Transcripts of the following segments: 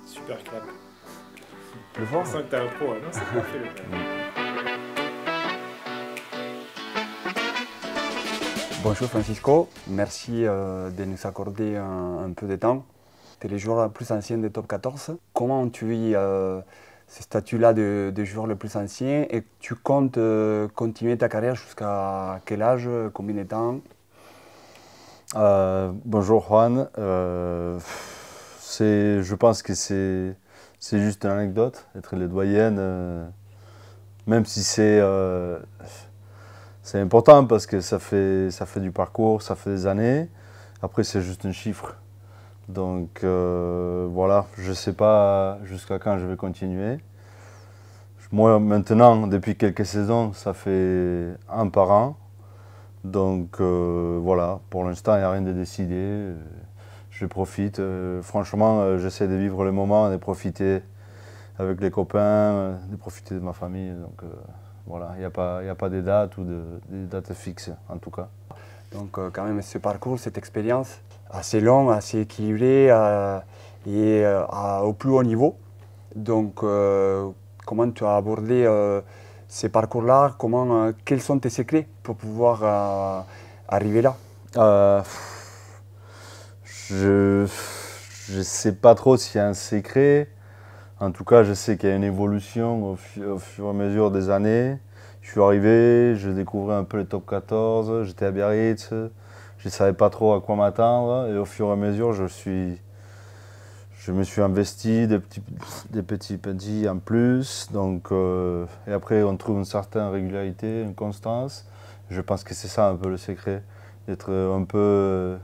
Super clap. Plus fort. On sent que t'es un pro, hein, non? C'est parfait le clap. Bonjour Francisco, merci de nous accorder un peu de temps. Tu es le joueur le plus ancien des top 14. Comment tu vis ce statut-là de joueur le plus ancien et tu comptes continuer ta carrière jusqu'à quel âge, combien de temps? Bonjour Juan. Je pense que c'est juste une anecdote, être les doyennes, même si c'est important parce que ça fait du parcours, ça fait des années. Après, c'est juste un chiffre. Donc voilà, je ne sais pas jusqu'à quand je vais continuer. Moi, maintenant, depuis quelques saisons, ça fait un par an. Donc voilà, pour l'instant, il n'y a rien de décidé. Je profite. Franchement, j'essaie de vivre le moment, de profiter avec les copains, de profiter de ma famille. Donc voilà, il n'y a pas de date ou de date fixe, en tout cas. Donc quand même ce parcours, cette expérience assez longue, assez équilibrée et au plus haut niveau. Donc comment tu as abordé ces parcours-là? Quels sont tes secrets pour pouvoir arriver là? Je ne sais pas trop s'il y a un secret. En tout cas, je sais qu'il y a une évolution au fur et à mesure des années. Je suis arrivé, je découvrais un peu les top 14, j'étais à Biarritz, je ne savais pas trop à quoi m'attendre. Et au fur et à mesure, je me suis investi des petits en plus. Donc, et après, on trouve une certaine régularité, une constance. Je pense que c'est ça un peu le secret, d'être un peu,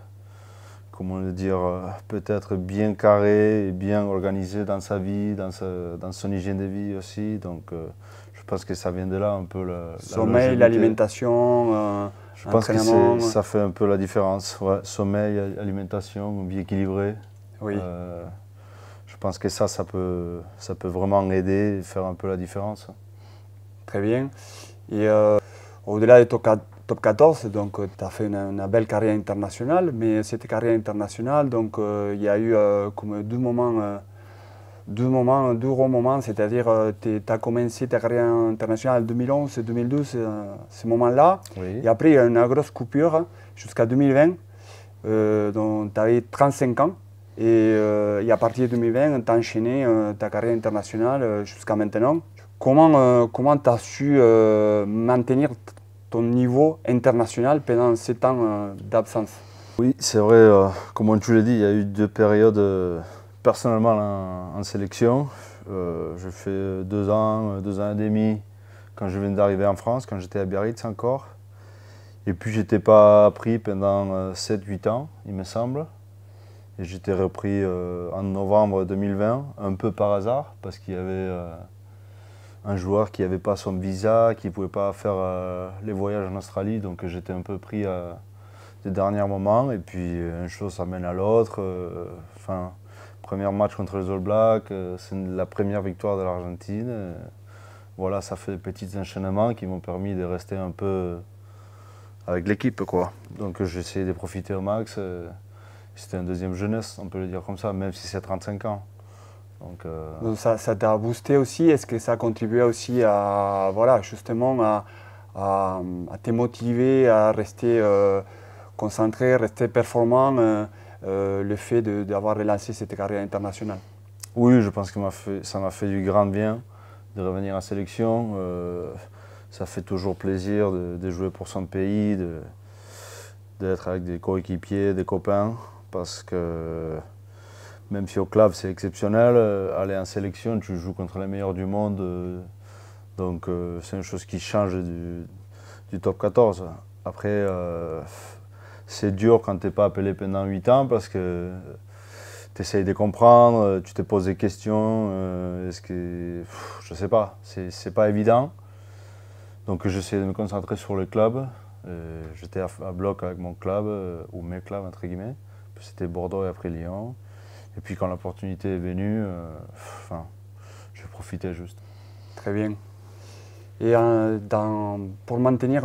comment le dire, peut-être bien carré et bien organisé dans sa vie, dans son hygiène de vie aussi. Donc, je pense que ça vient de là un peu la Sommeil, l'alimentation, je pense que entraînement. ça fait un peu la différence. Ouais, sommeil, alimentation, vie équilibrée. Oui. Je pense que ça peut vraiment aider et faire un peu la différence. Très bien. Et au-delà des top 14, donc tu as fait une belle carrière internationale, mais cette carrière internationale, donc il y a eu comme deux gros moments, c'est-à-dire tu as commencé ta carrière internationale en 2011 et 2012, ces moments-là, Oui. et après il y a une grosse coupure jusqu'à 2020, dont tu avais 35 ans, et à partir de 2020, tu as enchaîné ta carrière internationale jusqu'à maintenant. Comment tu as su maintenir ton niveau international pendant 7 ans d'absence? Oui, c'est vrai, comme tu l'as dit, il y a eu deux périodes personnellement en sélection. J'ai fait 2 ans et demi quand je viens d'arriver en France, quand j'étais à Biarritz encore. Et puis j'étais pas pris pendant 7-8 ans, il me semble. Et j'étais repris en novembre 2020, un peu par hasard, parce qu'il y avait un joueur qui n'avait pas son visa, qui ne pouvait pas faire les voyages en Australie. Donc j'étais un peu pris des derniers moments. Et puis une chose amène à l'autre. Premier match contre les All Blacks, c'est la première victoire de l'Argentine. Voilà, ça fait des petits enchaînements qui m'ont permis de rester un peu avec l'équipe, quoi. Donc j'ai essayé de profiter au max. C'était une deuxième jeunesse, on peut le dire comme ça, même si c'est 35 ans. Donc ça t'a boosté aussi? Est-ce que ça a contribué aussi à, voilà, justement à te motiver, à rester concentré, rester performant, le fait d'avoir relancé cette carrière internationale? Oui, je pense que ça m'a fait du grand bien de revenir en sélection. Ça fait toujours plaisir de jouer pour son pays, d'être avec des coéquipiers, des copains, parce que même si au club c'est exceptionnel, aller en sélection, tu joues contre les meilleurs du monde. Donc c'est une chose qui change du top 14. Après, c'est dur quand tu n'es pas appelé pendant 8 ans parce que tu essayes de comprendre, tu te poses des questions. Je ne sais pas, c'est pas évident. Donc j'essaie de me concentrer sur le club. J'étais à bloc avec mon club, ou mes clubs entre guillemets. C'était Bordeaux et après Lyon. Et puis quand l'opportunité est venue, j'ai profité juste. Très bien. Et pour maintenir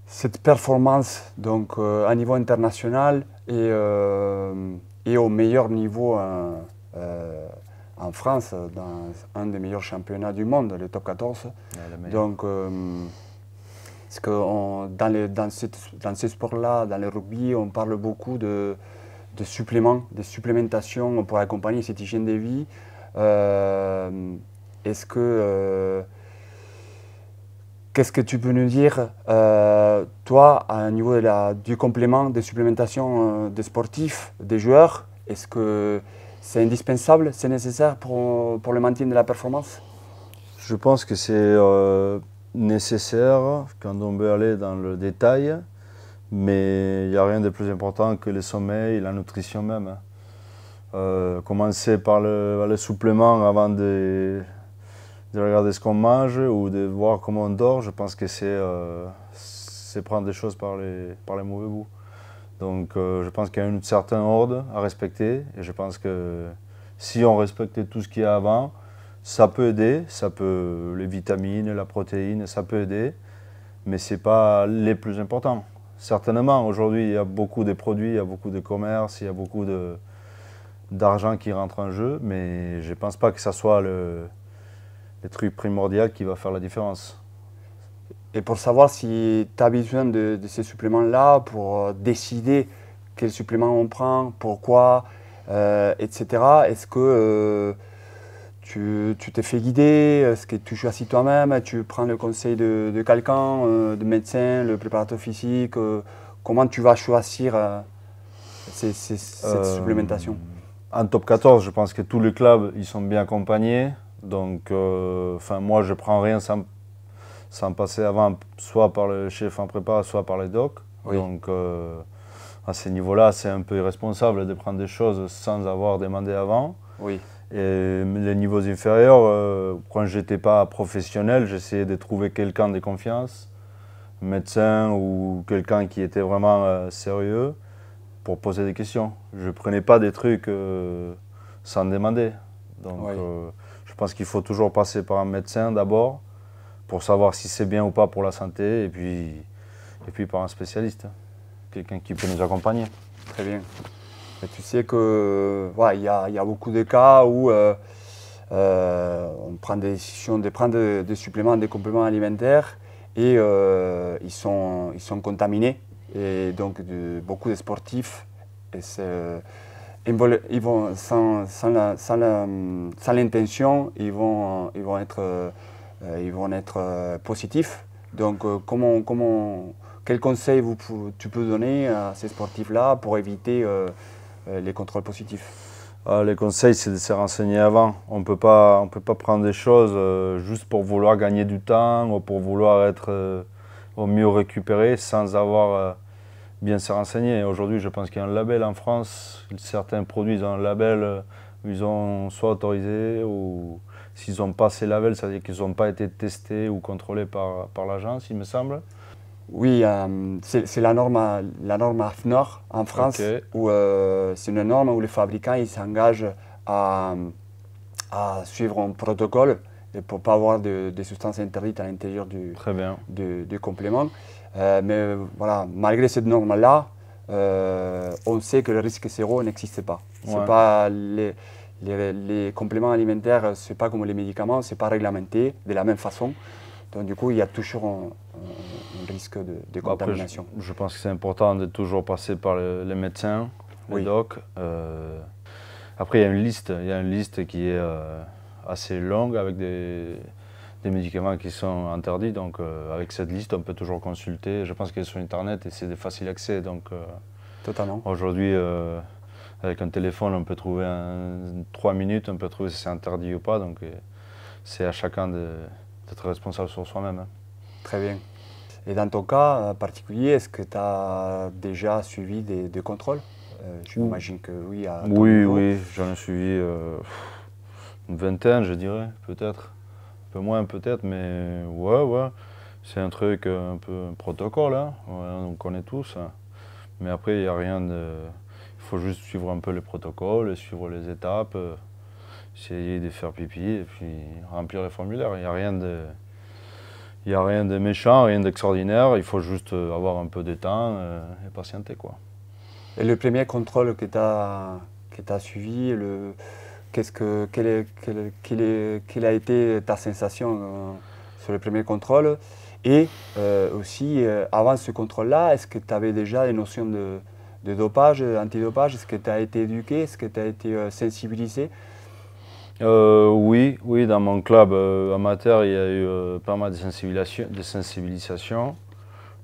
cette performance donc, à niveau international et est au meilleur niveau en France, dans un des meilleurs championnats du monde, le top 14. Donc, parce que dans ce sport-là, dans le rugby, on parle beaucoup de suppléments, de supplémentation pour accompagner cette hygiène de vie. Qu'est-ce que tu peux nous dire, toi, à niveau du complément de supplémentation des sportifs, des joueurs? Est-ce que c'est indispensable, c'est nécessaire pour le maintien de la performance? Je pense que c'est nécessaire quand on veut aller dans le détail, mais il n'y a rien de plus important que le sommeil et la nutrition même. Commencer par le supplément avant de regarder ce qu'on mange ou de voir comment on dort, je pense que c'est prendre des choses par les mauvais bouts. Donc je pense qu'il y a un certain ordre à respecter et je pense que si on respectait tout ce qu'il y a avant, ça peut aider, les vitamines, la protéine, ça peut aider, mais ce n'est pas les plus importants. Certainement, aujourd'hui, il y a beaucoup de produits, il y a beaucoup de commerce, il y a beaucoup d'argent qui rentre en jeu, mais je ne pense pas que ça soit le truc primordial qui va faire la différence. Et pour savoir si tu as besoin de ces suppléments-là pour décider quel supplément on prend, pourquoi, etc., est-ce que tu t'es fait guider? Est-ce que tu choisis toi-même? Tu prends le conseil de quelqu'un, de médecin, le préparateur physique? Comment tu vas choisir cette supplémentation? En top 14, je pense que tous les clubs ils sont bien accompagnés. Donc, moi, je ne prends rien sans passer avant, soit par le chef en prépa, soit par les docs. Oui. Donc, à ce niveau-là, c'est un peu irresponsable de prendre des choses sans avoir demandé avant. Oui. Et les niveaux inférieurs, quand je n'étais pas professionnel, j'essayais de trouver quelqu'un de confiance, un médecin ou quelqu'un qui était vraiment sérieux pour poser des questions. Je ne prenais pas des trucs sans demander. Donc, oui. Je pense qu'il faut toujours passer par un médecin d'abord pour savoir si c'est bien ou pas pour la santé et puis par un spécialiste, quelqu'un qui peut nous accompagner. Très bien. Et tu sais que il y a beaucoup de cas où on prend des décisions de prendre des suppléments, des compléments alimentaires et ils sont contaminés. Et donc beaucoup de sportifs ils vont sans l'intention, ils vont être positifs. Donc quel conseil tu peux donner à ces sportifs-là pour éviter les contrôles positifs? Les conseils, c'est de se renseigner avant. On peut pas prendre des choses juste pour vouloir gagner du temps ou pour vouloir être au mieux récupéré sans avoir bien se renseigner. Aujourd'hui, je pense qu'il y a un label en France. Certains produits ont un label, ils ont soit autorisé ou s'ils n'ont pas ces labels, ça veut dire qu'ils n'ont pas été testés ou contrôlés par l'agence, il me semble. Oui, c'est la norme AFNOR en France, okay. Où c'est une norme où les fabricants s'engagent à suivre un protocole pour ne pas avoir de substances interdites à l'intérieur du complément. Mais voilà, malgré cette norme-là, on sait que le risque zéro n'existe pas. Ouais. C'est pas les compléments alimentaires, ce n'est pas comme les médicaments, ce n'est pas réglementé de la même façon. Donc du coup, il y a toujours un risque de contamination. Après, je pense que c'est important de toujours passer par les médecins, les docs. Après, il y a une liste qui est assez longue avec des médicaments qui sont interdits. Donc avec cette liste, on peut toujours consulter. Je pense qu'elle est sur Internet et c'est de facile accès. Donc totalement. Aujourd'hui, avec un téléphone, on peut trouver 3 minutes, on peut trouver si c'est interdit ou pas. Donc c'est à chacun d'être responsable sur soi-même. Hein. Très bien. Et dans ton cas particulier, est-ce que tu as déjà suivi des contrôles? J'imagine que oui. Oui, j'en ai suivi une vingtaine, je dirais, peut-être. Un peu moins, peut-être, mais ouais. C'est un truc, un peu un protocole, hein. Ouais, on connaît tous. Hein. Mais après, il n'y a rien de. Il faut juste suivre un peu les protocoles, suivre les étapes, essayer de faire pipi et puis remplir les formulaires. Il n'y a rien de méchant, rien d'extraordinaire. Il faut juste avoir un peu de temps et patienter, quoi. Et le premier contrôle que tu as que tu as suivi, quelle a été ta sensation sur le premier contrôle? Et aussi, avant ce contrôle-là, est-ce que tu avais déjà des notions de dopage, antidopage? Est-ce que tu as été éduqué? Est-ce que tu as été sensibilisé? Oui, oui, dans mon club amateur, il y a eu pas mal de sensibilisation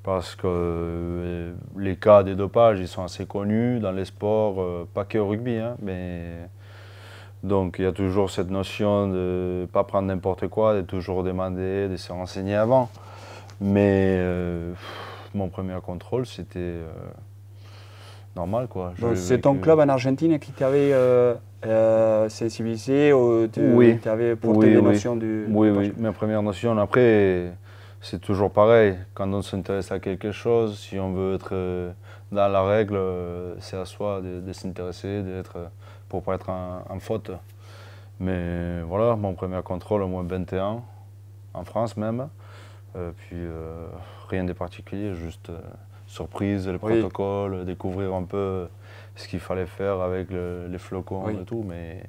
parce que les cas de dopage, ils sont assez connus dans les sports, pas que au rugby, hein, mais donc il y a toujours cette notion de ne pas prendre n'importe quoi, de toujours demander, de se renseigner avant. Mais mon premier contrôle, c'était normal, quoi. C'est ton club en Argentine qui t'avait sensibilisé ou oui. t'avait porté des notions du Oui, dopage? oui, mes premières notions. Après, c'est toujours pareil. Quand on s'intéresse à quelque chose, si on veut être dans la règle, c'est à soi de s'intéresser, pour ne pas être en faute. Mais voilà, mon premier contrôle au moins 21, en France même. Puis rien de particulier, juste surprise, le protocole, découvrir un peu ce qu'il fallait faire avec les flocons et tout, mais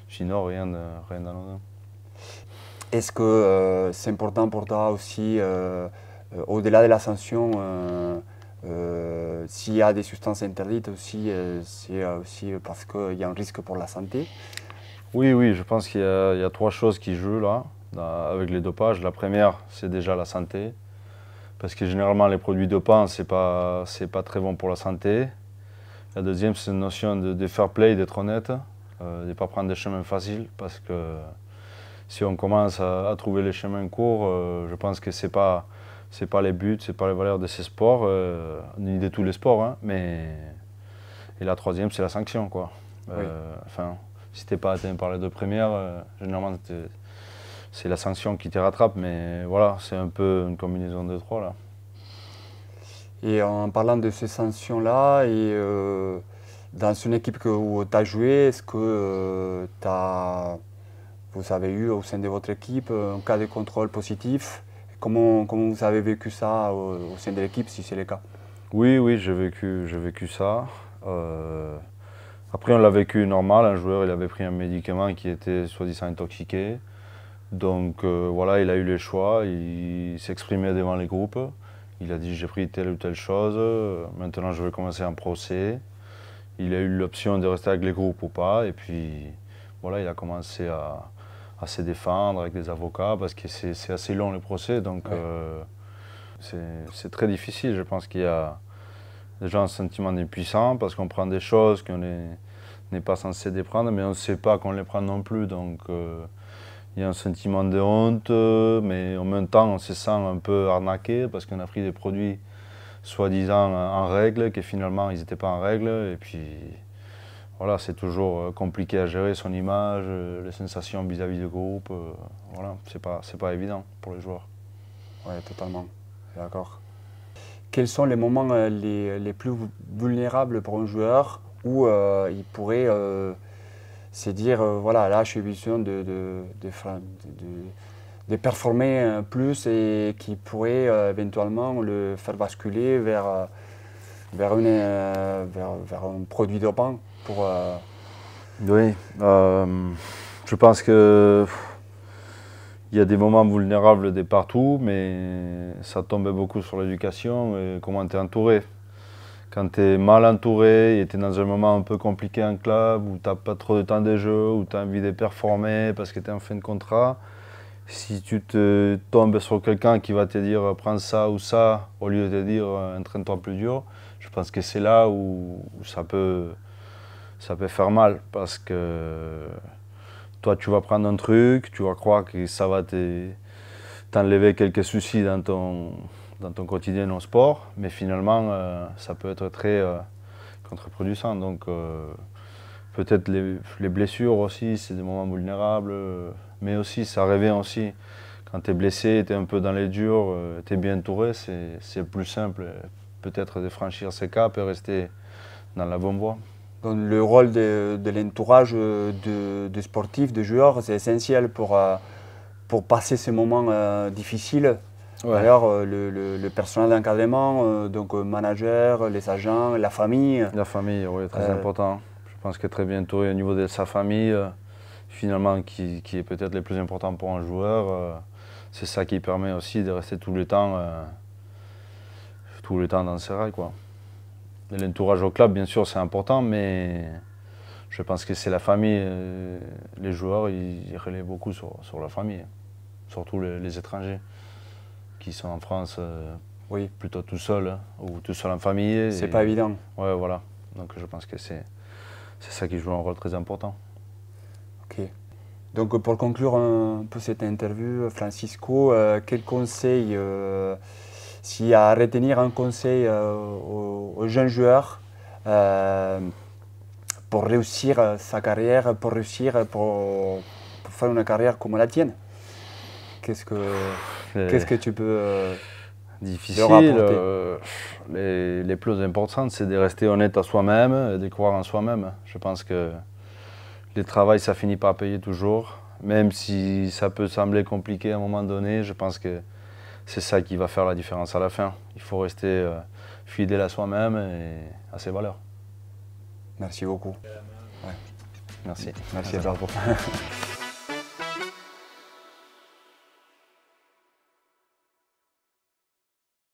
sinon rien d'anodin. Est-ce que c'est important pour toi aussi, au-delà de la sanction, s'il y a des substances interdites aussi, c'est aussi parce qu'il y a un risque pour la santé? Oui, oui, je pense qu'il y a 3 choses qui jouent là, avec les dopages. La première, c'est déjà la santé, parce que généralement les produits dopants, c'est pas très bon pour la santé. La deuxième, c'est une notion de fair play, d'être honnête, de ne pas prendre des chemins faciles, parce que si on commence à trouver les chemins courts, je pense que c'est pas les buts, c'est pas les valeurs de ces sports, ni de tous les sports, hein, et la troisième, c'est la sanction, quoi. Enfin, si t'es pas atteint par les 2 premières, généralement c'est la sanction qui te rattrape, mais voilà, c'est un peu une combinaison de 3 là. Et en parlant de ces sanctions-là, et dans une équipe où tu as joué, est-ce que vous avez eu au sein de votre équipe un cas de contrôle positif? Comment vous avez vécu ça au sein de l'équipe, si c'est le cas? Oui, oui, j'ai vécu ça. Après, on l'a vécu normal. Un joueur, il avait pris un médicament qui était soi-disant intoxiqué. Donc voilà, il a eu les choix. Il s'exprimait devant les groupes. Il a dit j'ai pris telle ou telle chose. Maintenant, je vais commencer un procès. Il a eu l'option de rester avec les groupes ou pas. Et puis voilà, il a commencé à se défendre avec des avocats parce que c'est assez long le procès. Donc c'est très difficile. Je pense qu'il y a déjà un sentiment d'impuissance parce qu'on prend des choses qu'on n'est pas censé les prendre, mais on ne sait pas qu'on les prend non plus. Donc il y a un sentiment de honte, mais en même temps on se sent un peu arnaqué parce qu'on a pris des produits soi-disant en règle, que finalement ils n'étaient pas en règle. Et puis voilà, c'est toujours compliqué à gérer son image, les sensations vis-à-vis du groupe. Voilà, c'est pas évident pour les joueurs. Oui, totalement, d'accord. Quels sont les moments les plus vulnérables pour un joueur où il pourrait se dire voilà, là j'ai besoin de performer plus et qui pourrait éventuellement le faire basculer vers un produit dopant pour, Oui, je pense que il y a des moments vulnérables de partout, mais ça tombe beaucoup sur l'éducation et comment tu es entouré. Quand tu es mal entouré et tu es dans un moment un peu compliqué en club, où tu n'as pas trop de temps de jeu, où tu as envie de performer parce que tu es en fin de contrat, si tu te tombes sur quelqu'un qui va te dire prends ça ou ça, au lieu de te dire entraîne-toi plus dur, je pense que c'est là où ça peut faire mal parce que toi, tu vas prendre un truc, tu vas croire que ça va t'enlever quelques soucis dans ton quotidien au sport, mais finalement, ça peut être très contre-producent. Donc, peut-être les blessures aussi, c'est des moments vulnérables, mais aussi, ça revient aussi. Quand tu es blessé, tu es un peu dans les durs, tu es bien entouré, c'est plus simple peut-être de franchir ces caps et rester dans la bonne voie. Donc, le rôle de l'entourage de sportifs, de joueurs, c'est essentiel pour passer ces moments difficiles. Ouais. D'ailleurs, le personnel d'encadrement, donc manager, les agents, la famille. La famille, oui, très important. Je pense que très bientôt, au niveau de sa famille, finalement, qui est peut-être le plus important pour un joueur, c'est ça qui permet aussi de rester tout le temps dans ses rails, quoi. L'entourage au club, bien sûr, c'est important, mais je pense que c'est la famille. Les joueurs, ils relaient beaucoup sur la famille, surtout les étrangers qui sont en France Oui. plutôt tout seuls ou tout seuls en famille. C'est pas évident. Ouais, voilà. Donc je pense que c'est ça qui joue un rôle très important. Ok. Donc pour conclure un peu cette interview, Francisco, quel conseil, s'il y a à retenir un conseil aux jeunes joueurs pour réussir sa carrière, pour faire une carrière comme la tienne, qu'est-ce que tu peux Difficile. leur apporter? Les plus importantes, c'est de rester honnête à soi-même et de croire en soi-même. Je pense que le travail, ça finit par payer toujours. Même si ça peut sembler compliqué à un moment donné, je pense que c'est ça qui va faire la différence à la fin. Il faut rester fidèle à soi-même et à ses valeurs. Merci beaucoup. Merci. Merci Alberto.